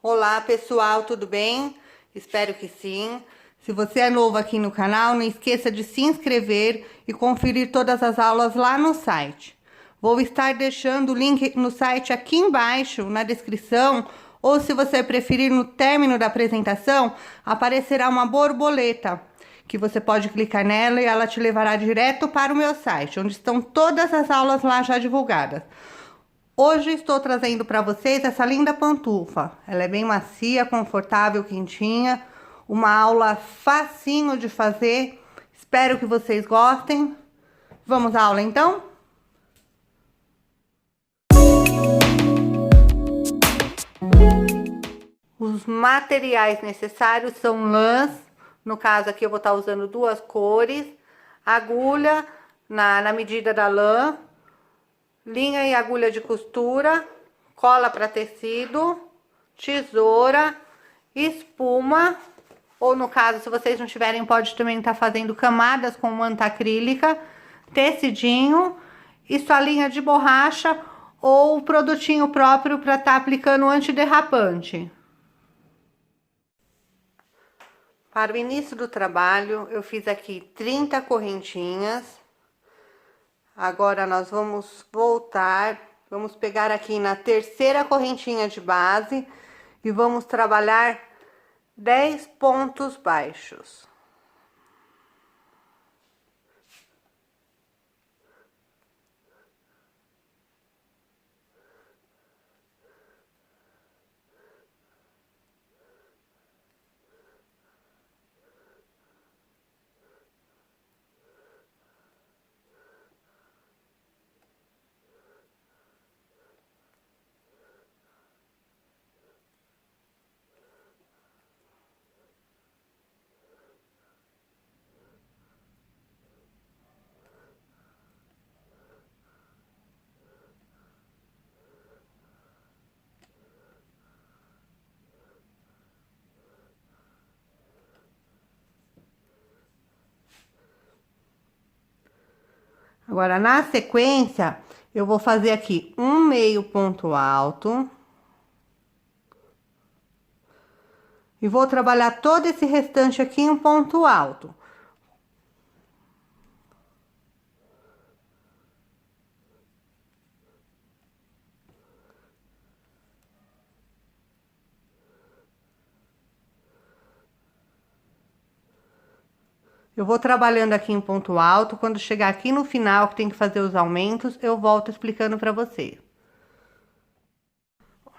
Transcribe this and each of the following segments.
Olá pessoal, tudo bem? Espero que sim. Se você é novo aqui no canal, não esqueça de se inscrever e conferir todas as aulas lá no site. Vou estar deixando o link no site aqui embaixo, na descrição, ou se você preferir no término da apresentação, aparecerá uma borboleta, que você pode clicar nela e ela te levará direto para o meu site, onde estão todas as aulas lá já divulgadas. Hoje estou trazendo para vocês essa linda pantufa. Ela é bem macia, confortável, quentinha. Uma aula facinho de fazer. Espero que vocês gostem. Vamos à aula então? Os materiais necessários são lãs. No caso aqui eu vou estar usando duas cores. Agulha na medida da lã. Linha e agulha de costura, cola para tecido, tesoura, espuma, ou no caso, se vocês não tiverem, pode também estar fazendo camadas com manta acrílica, tecidinho e sua linha de borracha ou produtinho próprio para estar aplicando antiderrapante. Para o início do trabalho, eu fiz aqui 30 correntinhas. Agora, nós vamos voltar, vamos pegar aqui na terceira correntinha de base e vamos trabalhar 10 pontos baixos. Agora, na sequência, eu vou fazer aqui um meio ponto alto. E vou trabalhar todo esse restante aqui em um ponto alto. Eu vou trabalhando aqui em ponto alto, quando chegar aqui no final, que tem que fazer os aumentos, eu volto explicando para você.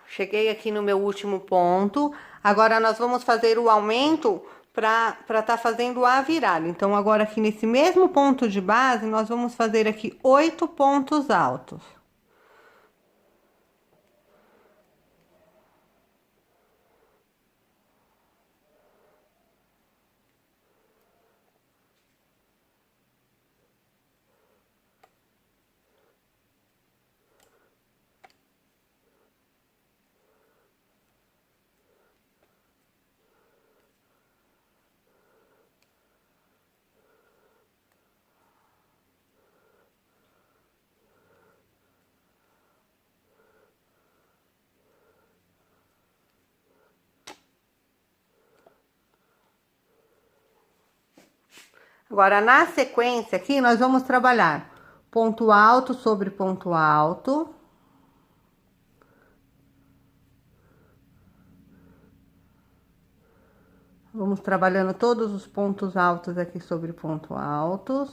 Cheguei aqui no meu último ponto, agora nós vamos fazer o aumento para estar fazendo a virada. Então, agora aqui nesse mesmo ponto de base, nós vamos fazer aqui 8 pontos altos. Agora, na sequência aqui, nós vamos trabalhar ponto alto sobre ponto alto. Vamos trabalhando todos os pontos altos aqui sobre ponto altos.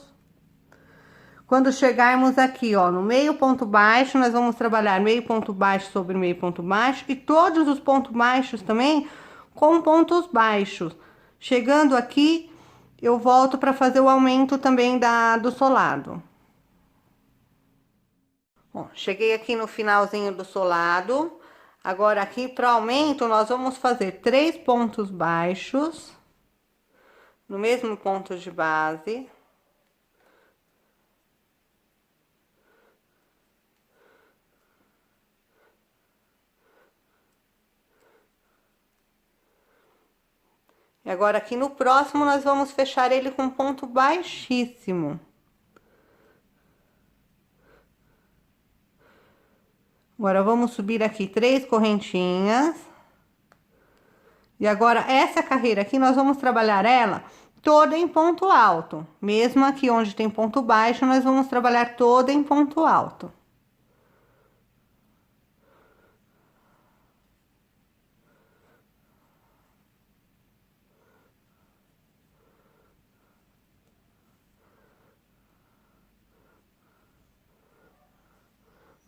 Quando chegarmos aqui, ó, no meio ponto baixo, nós vamos trabalhar meio ponto baixo sobre meio ponto baixo e todos os pontos baixos também com pontos baixos. Chegando aqui, eu volto para fazer o aumento também do solado. Bom, cheguei aqui no finalzinho do solado. Agora aqui para aumento nós vamos fazer 3 pontos baixos no mesmo ponto de base. E agora aqui no próximo nós vamos fechar ele com ponto baixíssimo. Agora vamos subir aqui 3 correntinhas. E agora, essa carreira aqui, nós vamos trabalhar ela toda em ponto alto. Mesmo aqui onde tem ponto baixo, nós vamos trabalhar toda em ponto alto.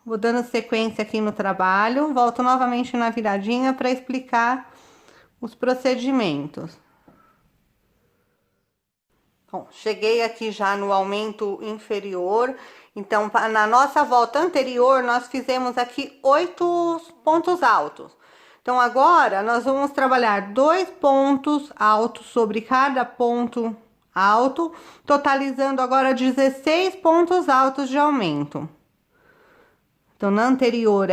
Vou dando sequência aqui no trabalho, volto novamente na viradinha para explicar os procedimentos. Bom, cheguei aqui já no aumento inferior, então na nossa volta anterior nós fizemos aqui 8 pontos altos. Então agora nós vamos trabalhar 2 pontos altos sobre cada ponto alto, totalizando agora 16 pontos altos de aumento. Então na anterior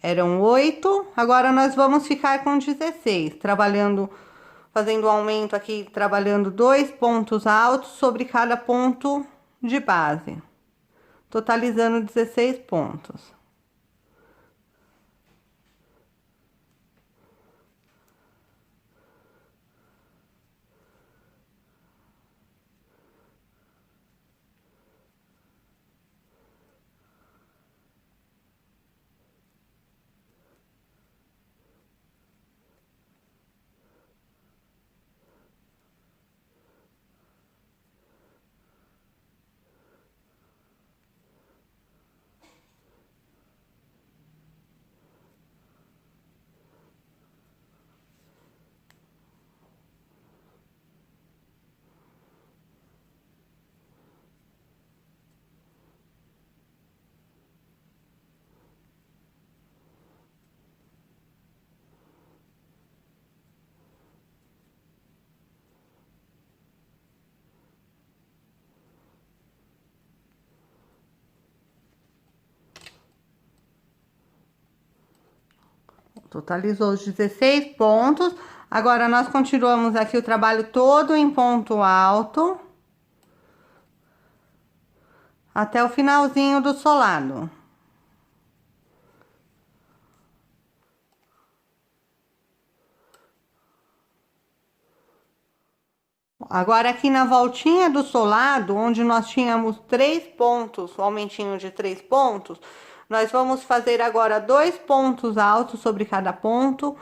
eram 8, agora nós vamos ficar com 16, trabalhando, fazendo um aumento aqui, trabalhando 2 pontos altos sobre cada ponto de base, totalizando 16 pontos. Totalizou os 16 pontos. Agora, nós continuamos aqui o trabalho todo em ponto alto, até o finalzinho do solado. Agora, aqui na voltinha do solado, onde nós tínhamos 3 pontos, o aumentinho de 3 pontos, nós vamos fazer agora 2 pontos altos sobre cada ponto,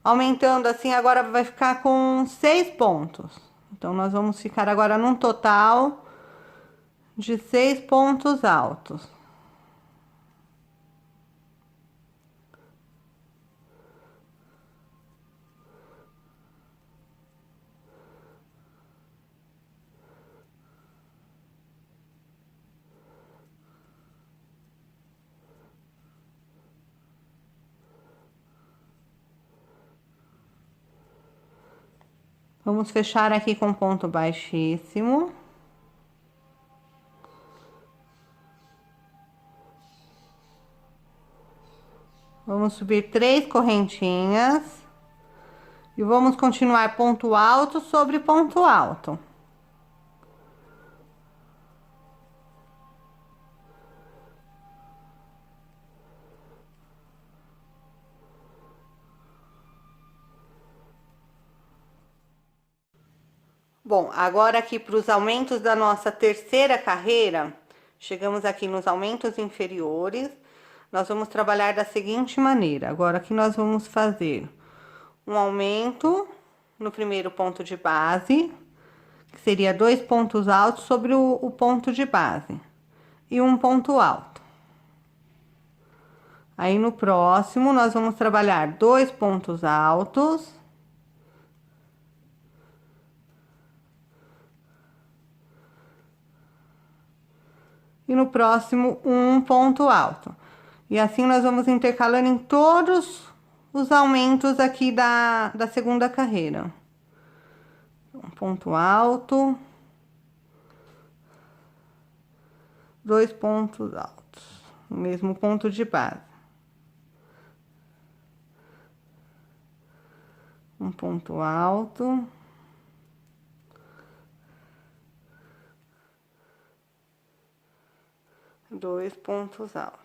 aumentando assim, agora vai ficar com 6 pontos. Então, nós vamos ficar agora num total de 6 pontos altos. Vamos fechar aqui com ponto baixíssimo. Vamos subir 3 correntinhas. E vamos continuar ponto alto sobre ponto alto. Bom, agora aqui para os aumentos da nossa terceira carreira, chegamos aqui nos aumentos inferiores, nós vamos trabalhar da seguinte maneira. Agora aqui nós vamos fazer um aumento no primeiro ponto de base, que seria 2 pontos altos sobre o ponto de base, e um ponto alto. Aí no próximo nós vamos trabalhar 2 pontos altos. E no próximo, um ponto alto. E assim nós vamos intercalando em todos os aumentos aqui da segunda carreira. Um ponto alto. 2 pontos altos. O mesmo ponto de base. Um ponto alto. 2 pontos altos.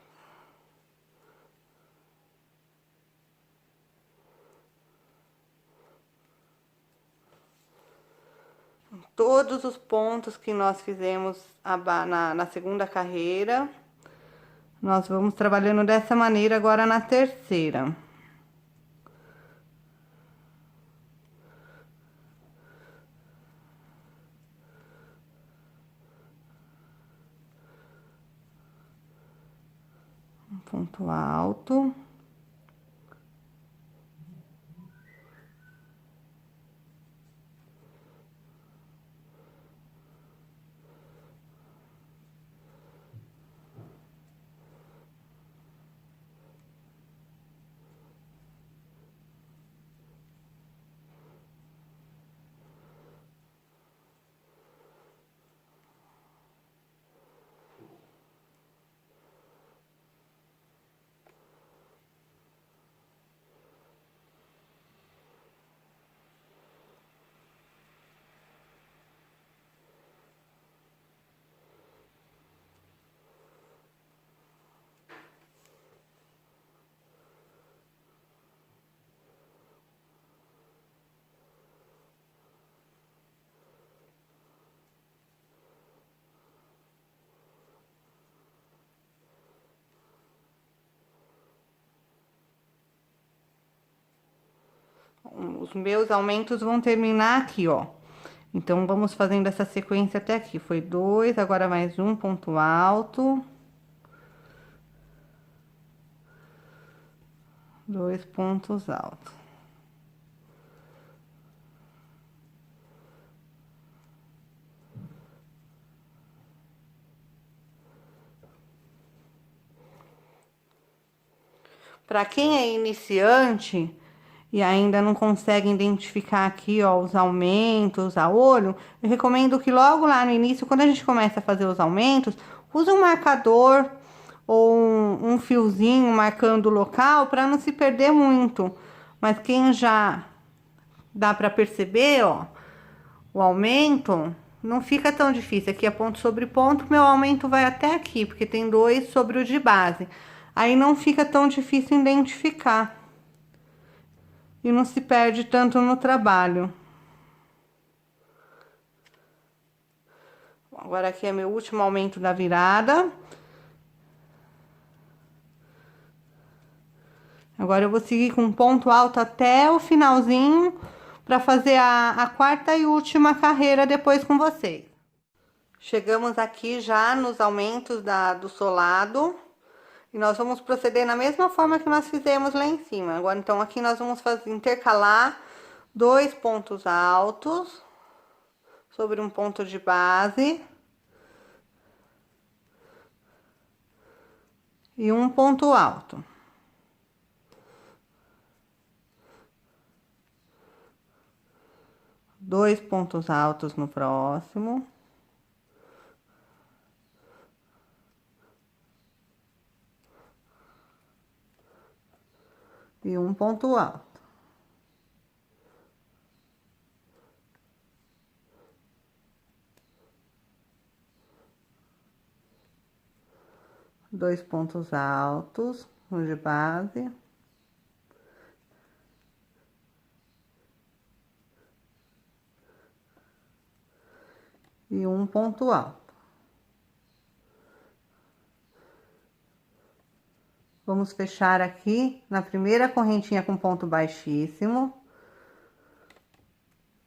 todos os pontos que nós fizemos na segunda carreira. Nós vamos trabalhando dessa maneira agora na terceira. Um ponto alto. Os meus aumentos vão terminar aqui, ó. Então, vamos fazendo essa sequência até aqui. Foi 2, agora mais um ponto alto. 2 pontos altos. Para quem é iniciante e ainda não consegue identificar aqui, ó, os aumentos a olho, eu recomendo que logo lá no início, quando a gente começa a fazer os aumentos, use um marcador ou um fiozinho marcando o local para não se perder muito. Mas quem já dá para perceber, ó, o aumento, não fica tão difícil. Aqui é ponto sobre ponto, meu aumento vai até aqui, porque tem 2 sobre o de base. Aí não fica tão difícil identificar. E não se perde tanto no trabalho. Agora aqui é meu último aumento da virada. Agora eu vou seguir com um ponto alto até o finalzinho para fazer a quarta e última carreira depois com vocês. Chegamos aqui já nos aumentos do solado. E nós vamos proceder na mesma forma que nós fizemos lá em cima. Agora, então, aqui nós vamos intercalar 2 pontos altos sobre um ponto de base. E um ponto alto. Dois pontos altos no próximo. E um ponto alto. Dois pontos altos no de base. E um ponto alto. Vamos fechar aqui na primeira correntinha com ponto baixíssimo.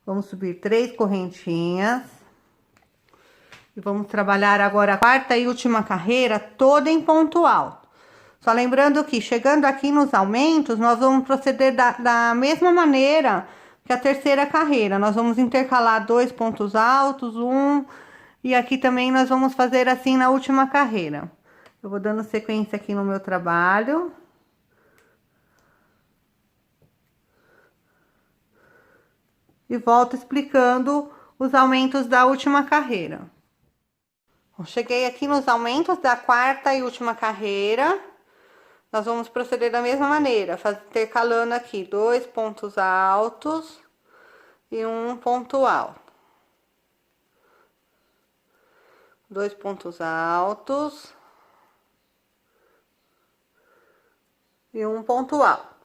Vamos subir 3 correntinhas. E vamos trabalhar agora a quarta e última carreira toda em ponto alto. Só lembrando que, chegando aqui nos aumentos, nós vamos proceder da mesma maneira que a terceira carreira. Nós vamos intercalar 2 pontos altos, e aqui também nós vamos fazer assim na última carreira. Eu vou dando sequência aqui no meu trabalho. E volto explicando os aumentos da última carreira. Bom, cheguei aqui nos aumentos da quarta e última carreira. Nós vamos proceder da mesma maneira, intercalando aqui 2 pontos altos e um ponto alto. 2 pontos altos e um ponto alto.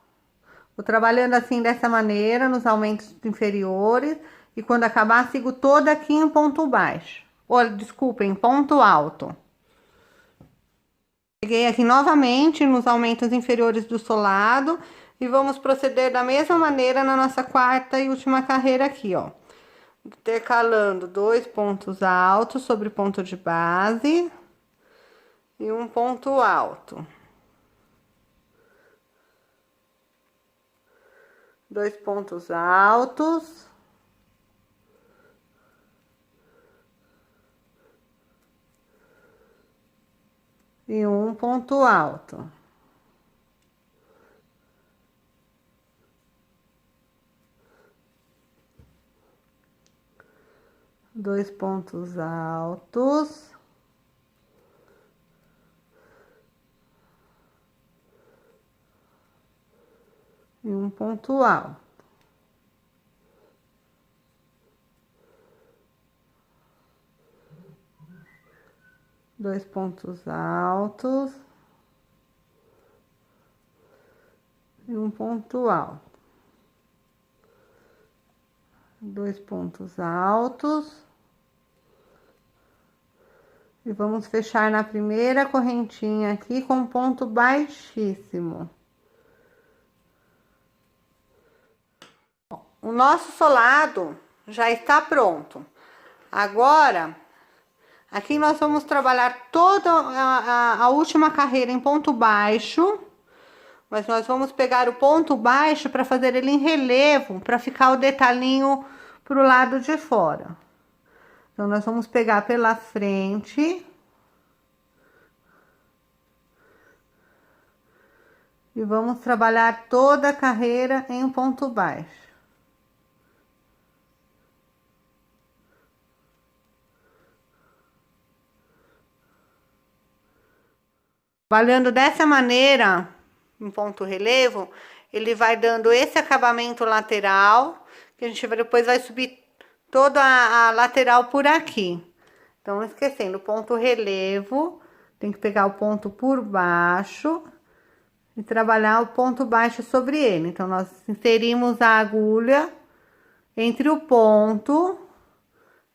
Vou trabalhando assim dessa maneira nos aumentos inferiores E quando acabar, sigo toda aqui em ponto baixo. Ou, desculpa, em ponto alto. Peguei aqui novamente nos aumentos inferiores do solado. E vamos proceder da mesma maneira na nossa quarta e última carreira aqui, ó. Intercalando 2 pontos altos sobre ponto de base. E um ponto alto. 2 pontos altos. E um ponto alto. Dois pontos altos. E um ponto alto. Dois pontos altos. E um ponto alto. Dois pontos altos. E vamos fechar na primeira correntinha aqui com um ponto baixíssimo. O nosso solado já está pronto. Agora, aqui nós vamos trabalhar toda a última carreira em ponto baixo. Mas nós vamos pegar o ponto baixo para fazer ele em relevo, para ficar o detalhinho pro lado de fora. Então, nós vamos pegar pela frente. E vamos trabalhar toda a carreira em ponto baixo. Trabalhando dessa maneira, em ponto relevo, ele vai dando esse acabamento lateral, que a gente depois vai subir toda a lateral por aqui. Então, esquecendo, o ponto relevo, tem que pegar o ponto por baixo e trabalhar o ponto baixo sobre ele. Então, nós inserimos a agulha entre o ponto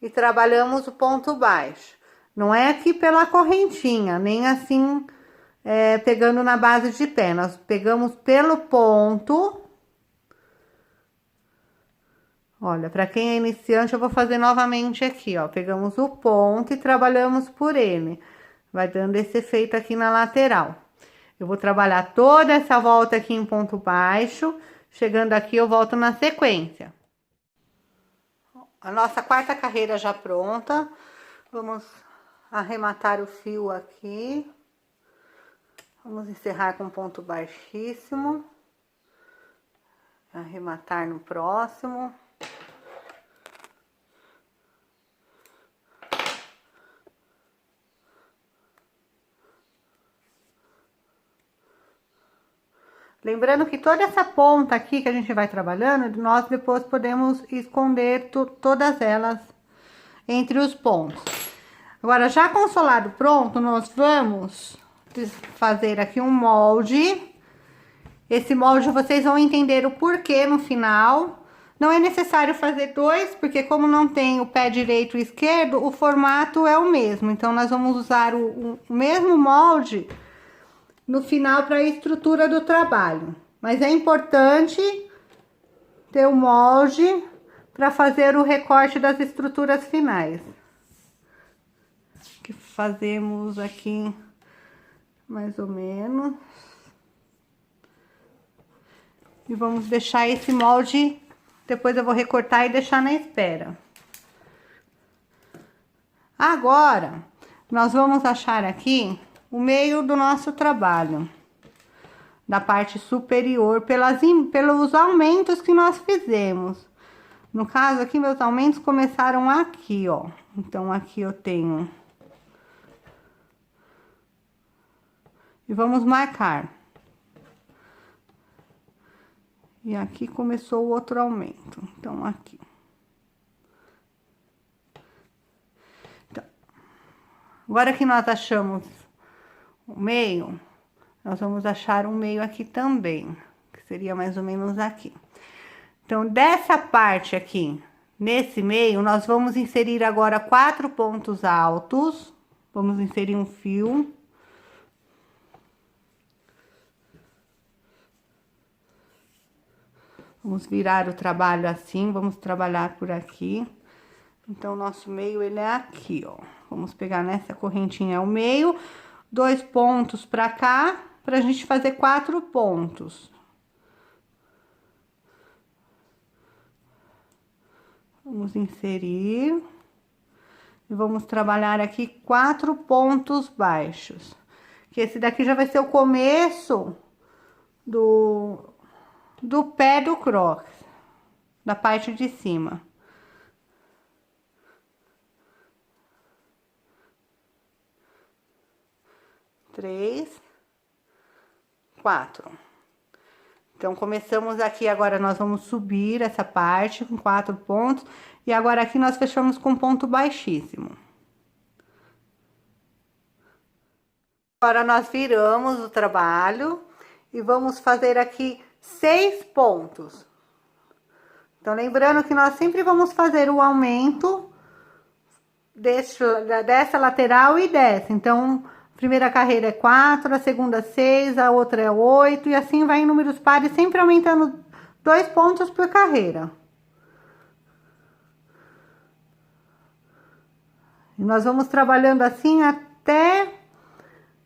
e trabalhamos o ponto baixo. Não é aqui pela correntinha, nem assim, pegando na base de pé. Nós pegamos pelo ponto. Olha, para quem é iniciante, eu vou fazer novamente aqui, ó. Pegamos o ponto e trabalhamos por ele. Vai dando esse efeito aqui na lateral. Eu vou trabalhar toda essa volta aqui em ponto baixo. Chegando aqui, eu volto na sequência. A nossa quarta carreira já pronta. Vamos arrematar o fio aqui. Vamos encerrar com ponto baixíssimo. Arrematar no próximo. Lembrando que toda essa ponta aqui que a gente vai trabalhando, nós depois podemos esconder todas elas entre os pontos. Agora, já com o solado pronto, nós vamos fazer aqui um molde. Esse molde vocês vão entender o porquê no final. Não é necessário fazer dois, porque como não tem o pé direito e esquerdo, o formato é o mesmo. Então, nós vamos usar o mesmo molde no final para a estrutura do trabalho. Mas é importante ter o molde para fazer o recorte das estruturas finais. Que fazemos aqui mais ou menos. E vamos deixar esse molde, depois eu vou recortar e deixar na espera. Agora, nós vamos achar aqui o meio do nosso trabalho, da parte superior, pelos aumentos que nós fizemos. No caso aqui, meus aumentos começaram aqui, ó. Então, aqui eu tenho. E vamos marcar. E aqui começou o outro aumento. Então, aqui. Então, agora que nós achamos o meio, nós vamos achar um meio aqui também, que seria mais ou menos aqui. Então, dessa parte aqui, Nesse meio, nós vamos inserir agora 4 pontos altos. Vamos inserir um fio. Vamos virar o trabalho assim, vamos trabalhar por aqui. Então, nosso meio, ele é aqui, ó. Vamos pegar nessa correntinha, é o meio, 2 pontos pra cá, pra gente fazer 4 pontos. Vamos inserir. E vamos trabalhar aqui 4 pontos baixos. Que esse daqui já vai ser o começo do pé do crocs, da parte de cima. Três, 4. Então, começamos aqui, agora nós vamos subir essa parte com 4 pontos. E agora aqui nós fechamos com ponto baixíssimo. Agora, nós viramos o trabalho e vamos fazer aqui 6 pontos. Então, lembrando que nós sempre vamos fazer o aumento dessa lateral e dessa. Então, a primeira carreira é 4, a segunda 6, a outra é 8, e assim vai em números pares, sempre aumentando 2 pontos por carreira. E nós vamos trabalhando assim até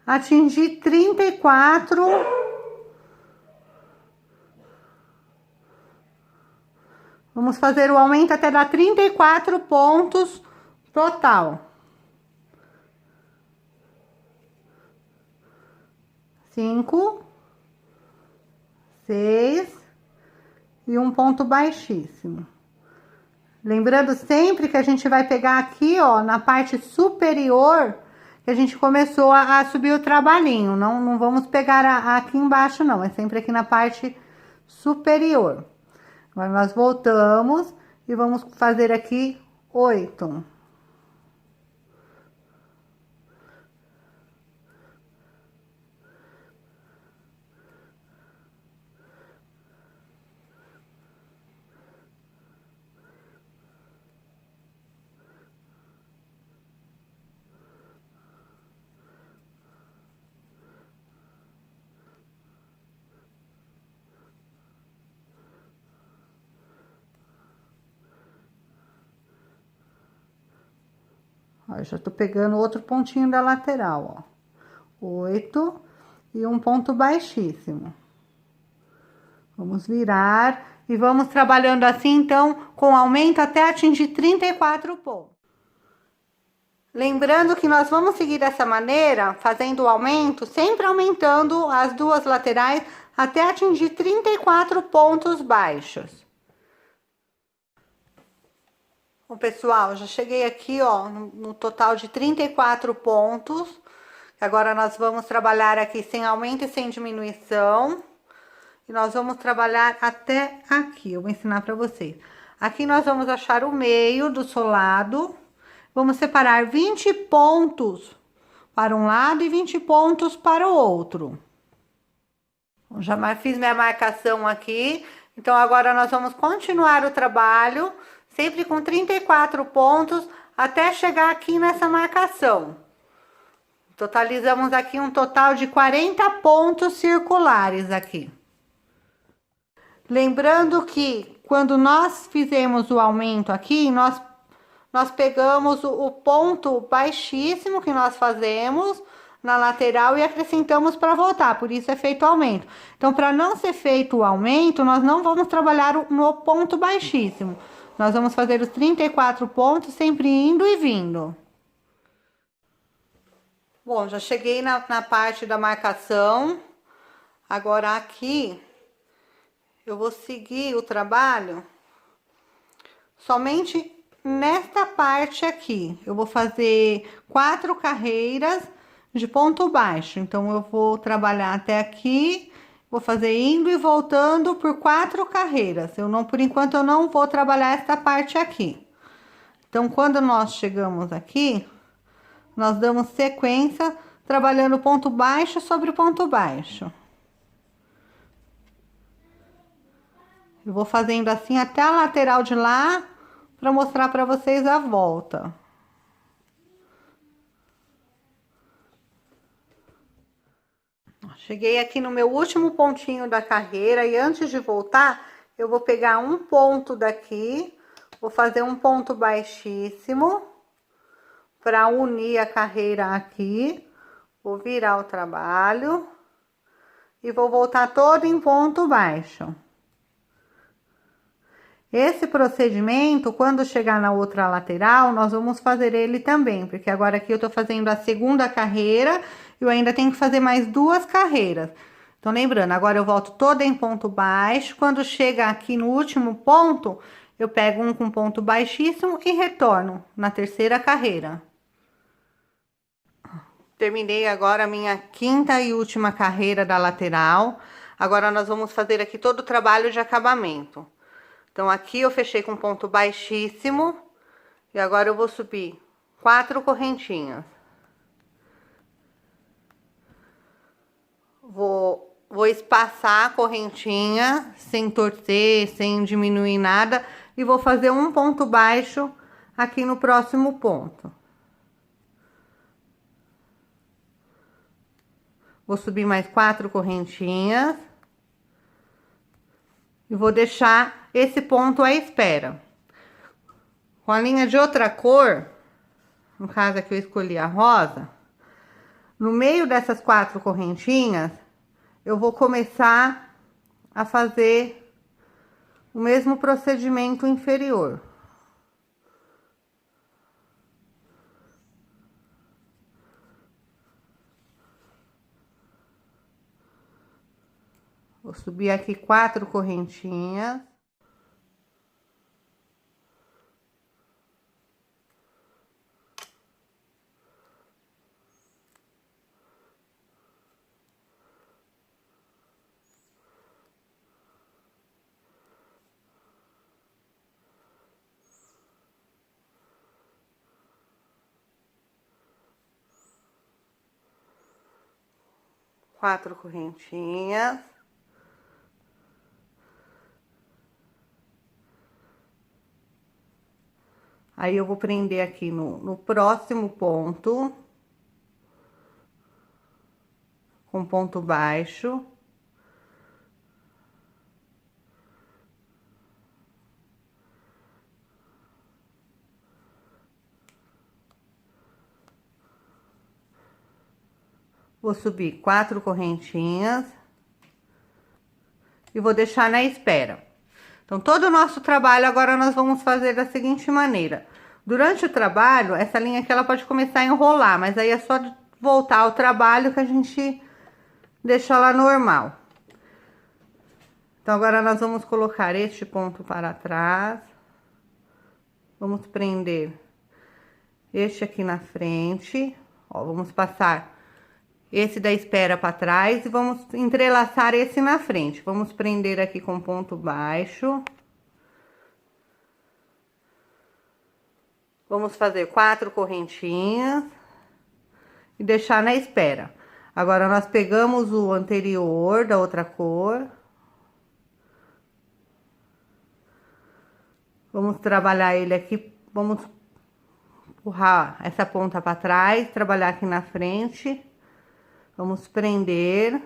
atingir 34. Vamos fazer o aumento até dar 34 pontos total. 5, 6 e um ponto baixíssimo. Lembrando sempre que a gente vai pegar aqui, ó, na parte superior, que a gente começou a subir o trabalhinho. Não vamos pegar aqui embaixo, não. É sempre aqui na parte superior. Agora, nós voltamos e vamos fazer aqui 8. Ó, eu já tô pegando outro pontinho da lateral, ó. 8 e um ponto baixíssimo. Vamos virar e vamos trabalhando assim, então, com aumento até atingir 34 pontos. Lembrando que nós vamos seguir dessa maneira, fazendo o aumento, sempre aumentando as duas laterais até atingir 34 pontos baixos. Bom, pessoal, já cheguei aqui, ó, no total de 34 pontos. Agora, nós vamos trabalhar aqui sem aumento e sem diminuição. E nós vamos trabalhar até aqui, eu vou ensinar pra vocês. Aqui nós vamos achar o meio do solado. Vamos separar 20 pontos para um lado e 20 pontos para o outro. Já fiz minha marcação aqui. Então, agora nós vamos continuar o trabalho, sempre com 34 pontos, até chegar aqui nessa marcação. Totalizamos aqui um total de 40 pontos circulares aqui. Lembrando que quando nós fizemos o aumento aqui, nós pegamos o ponto baixíssimo que nós fazemos na lateral e acrescentamos para voltar, por isso é feito o aumento. Então, para não ser feito o aumento, nós não vamos trabalhar no ponto baixíssimo. Nós vamos fazer os 34 pontos, sempre indo e vindo. Bom, já cheguei na parte da marcação. Agora, aqui, eu vou seguir o trabalho somente nesta parte aqui. Eu vou fazer 4 carreiras de ponto baixo. Então, eu vou trabalhar até aqui, vou fazer indo e voltando por 4 carreiras. Por enquanto, eu não vou trabalhar esta parte aqui. Então, quando nós chegamos aqui, nós damos sequência trabalhando ponto baixo sobre ponto baixo. Eu vou fazendo assim até a lateral de lá, para mostrar para vocês a volta. Cheguei aqui no meu último pontinho da carreira e antes de voltar, eu vou pegar um ponto daqui, vou fazer um ponto baixíssimo para unir a carreira aqui. Vou virar o trabalho e vou voltar todo em ponto baixo. Esse procedimento, quando chegar na outra lateral, nós vamos fazer ele também, porque agora aqui eu tô fazendo a segunda carreira e eu ainda tenho que fazer mais 2 carreiras. Então, lembrando, agora eu volto toda em ponto baixo. Quando chega aqui no último ponto, eu pego um com ponto baixíssimo e retorno na terceira carreira. Terminei agora a minha 5ª e última carreira da lateral. Agora nós vamos fazer aqui todo o trabalho de acabamento. Então, aqui eu fechei com ponto baixíssimo. E agora eu vou subir 4 correntinhas. Vou espaçar a correntinha, sem torcer, sem diminuir nada. E vou fazer um ponto baixo aqui no próximo ponto. Vou subir mais 4 correntinhas. E vou deixar esse ponto à espera. Com a linha de outra cor, no caso aqui eu escolhi a rosa, no meio dessas 4 correntinhas, eu vou começar a fazer o mesmo procedimento inferior. Vou subir aqui 4 correntinhas. Quatro correntinhas. Aí, eu vou prender aqui no próximo ponto, com ponto baixo. Vou subir 4 correntinhas. E vou deixar na espera. Então, todo o nosso trabalho agora nós vamos fazer da seguinte maneira. Durante o trabalho, essa linha aqui ela pode começar a enrolar, mas aí é só voltar ao trabalho que a gente deixa ela normal. Então, agora nós vamos colocar este ponto para trás. Vamos prender este aqui na frente. Ó, vamos passar esse da espera para trás e vamos entrelaçar esse na frente. Vamos prender aqui com ponto baixo. Vamos fazer 4 correntinhas e deixar na espera. Agora, nós pegamos o anterior da outra cor. Vamos trabalhar ele aqui, vamos empurrar essa ponta para trás, trabalhar aqui na frente. Vamos prender.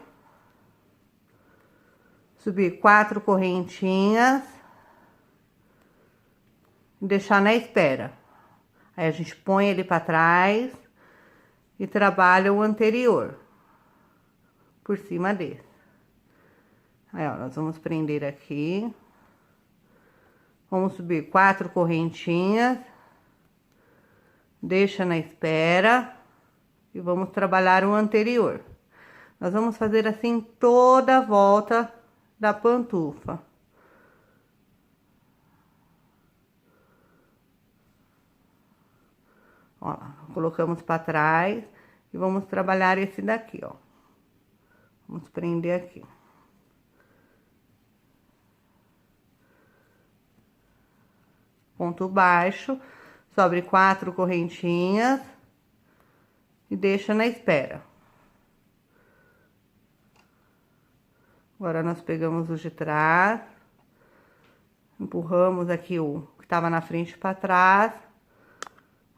Subir 4 correntinhas. E deixar na espera. Aí, a gente põe ele para trás e trabalha o anterior por cima desse. Aí, ó, nós vamos prender aqui. Vamos subir 4 correntinhas. Deixa na espera. E vamos trabalhar o anterior. Nós vamos fazer assim toda a volta da pantufa. Ó, colocamos para trás e vamos trabalhar esse daqui, ó. Vamos prender aqui. Ponto baixo, sobre 4 correntinhas e deixa na espera. Agora, nós pegamos os de trás, empurramos aqui o que estava na frente para trás.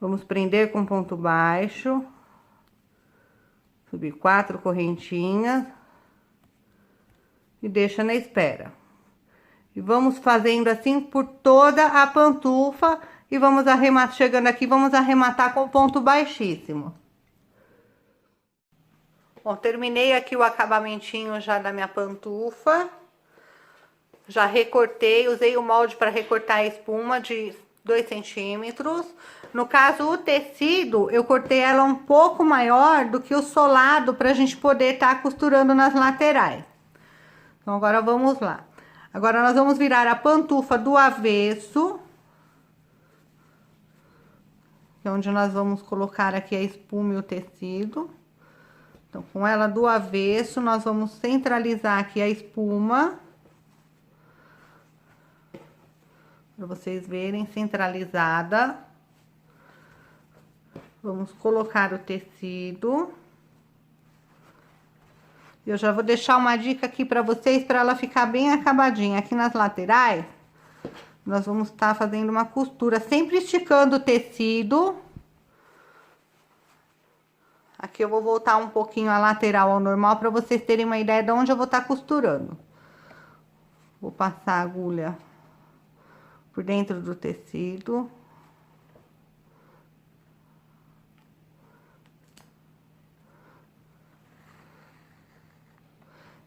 Vamos prender com ponto baixo. Subir 4 correntinhas. E deixa na espera. E vamos fazendo assim por toda a pantufa. E vamos arrematar, chegando aqui, vamos arrematar com ponto baixíssimo. Bom, terminei aqui o acabamentinho já da minha pantufa. Já recortei, usei o molde para recortar a espuma de 2 centímetros. No caso, o tecido, eu cortei ela um pouco maior do que o solado, para a gente poder estar costurando nas laterais. Então, agora vamos lá. Agora, nós vamos virar a pantufa do avesso. Que é onde nós vamos colocar aqui a espuma e o tecido. Então, com ela do avesso, nós vamos centralizar aqui a espuma. Para vocês verem, centralizada. Vamos colocar o tecido. Eu já vou deixar uma dica aqui para vocês, para ela ficar bem acabadinha. Aqui nas laterais, nós vamos estar fazendo uma costura, sempre esticando o tecido. Aqui eu vou voltar um pouquinho a lateral ao normal, para vocês terem uma ideia de onde eu vou estar costurando. Vou passar a agulha por dentro do tecido.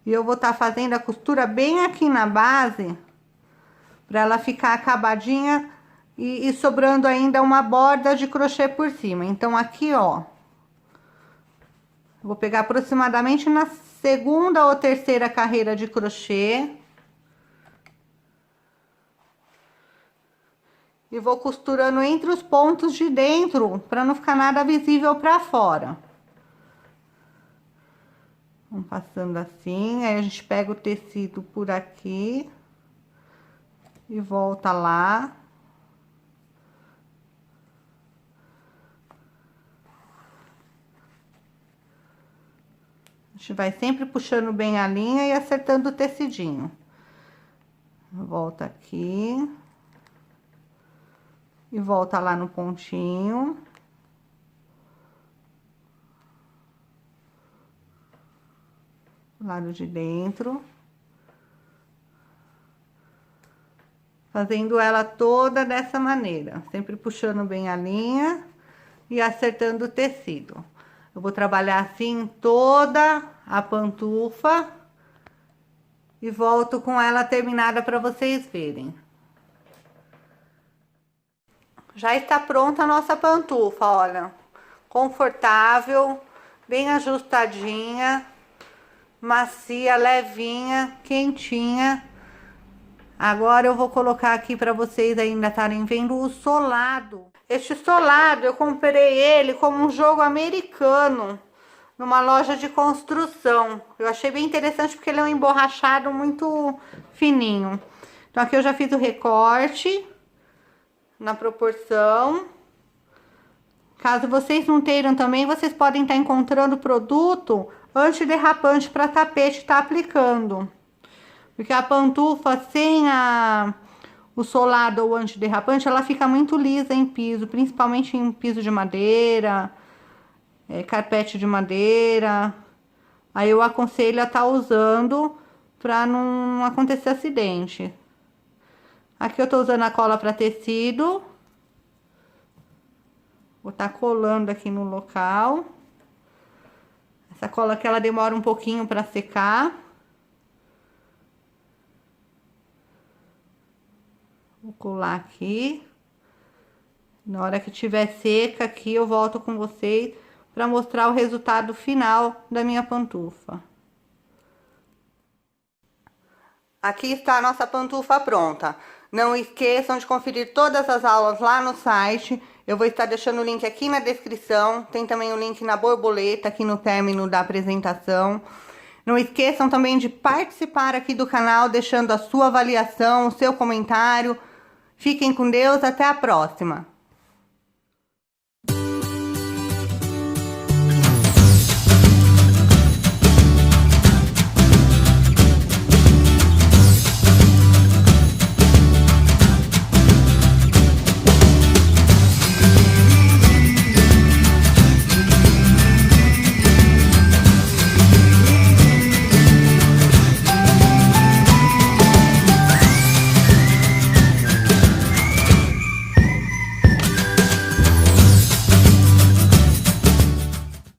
E eu vou estar fazendo a costura bem aqui na base, para ela ficar acabadinha e sobrando ainda uma borda de crochê por cima. Então, aqui, ó, vou pegar aproximadamente na segunda ou terceira carreira de crochê. E vou costurando entre os pontos de dentro, para não ficar nada visível para fora. Vamos passando assim, aí a gente pega o tecido por aqui. E volta lá. A gente vai sempre puxando bem a linha e acertando o tecidinho. Volta aqui. E volta lá no pontinho. Lado de dentro. Fazendo ela toda dessa maneira. Sempre puxando bem a linha e acertando o tecido. Eu vou trabalhar assim toda a pantufa. E volto com ela terminada para vocês verem. Já está pronta a nossa pantufa, olha. Confortável, bem ajustadinha, macia, levinha, quentinha. Agora eu vou colocar aqui para vocês ainda estarem vendo o solado. Este solado eu comprei ele como um jogo americano, numa loja de construção. Eu achei bem interessante porque ele é um emborrachado muito fininho. Então aqui eu já fiz o recorte na proporção. Caso vocês não tenham também, vocês podem estar encontrando produto antiderrapante para tapete tá aplicando. Porque a pantufa sem o solado ou antiderrapante, ela fica muito lisa em piso, principalmente em piso de madeira, carpete de madeira. Aí eu aconselho a estar usando para não acontecer acidente. Aqui eu tô usando a cola para tecido. Vou estar colando aqui no local. Essa cola aqui ela demora um pouquinho para secar. Vou colar aqui. Na hora que tiver seca aqui, eu volto com vocês para mostrar o resultado final da minha pantufa. Aqui está a nossa pantufa pronta. Não esqueçam de conferir todas as aulas lá no site. Eu vou estar deixando o link aqui na descrição. Tem também o link na borboleta aqui no término da apresentação. Não esqueçam também de participar aqui do canal, deixando a sua avaliação, o seu comentário. Fiquem com Deus, até a próxima!